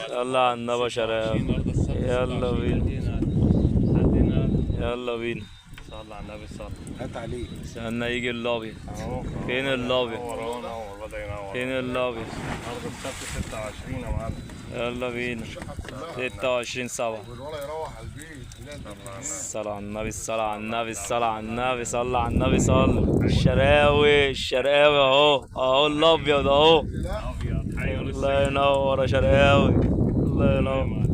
يلا على النبي شراوي. يلا بينا. يلا بينا. صلى على النبي صلى. هات عليه. استنى يجي الابيض. اهو. فين الابيض؟ نور نور بدأ ينور. فين الابيض؟ النهارده السبت 26 يا معلم. يلا بينا. 26/7. والولا يروح على البيت. الصلاة على النبي، الصلاة على النبي، الصلاة على النبي، صلى على النبي صلى. الشراوي الشراوي اهو اهو الابيض اهو. ابيض. حي الله ينور يا شراوي. الله ينور.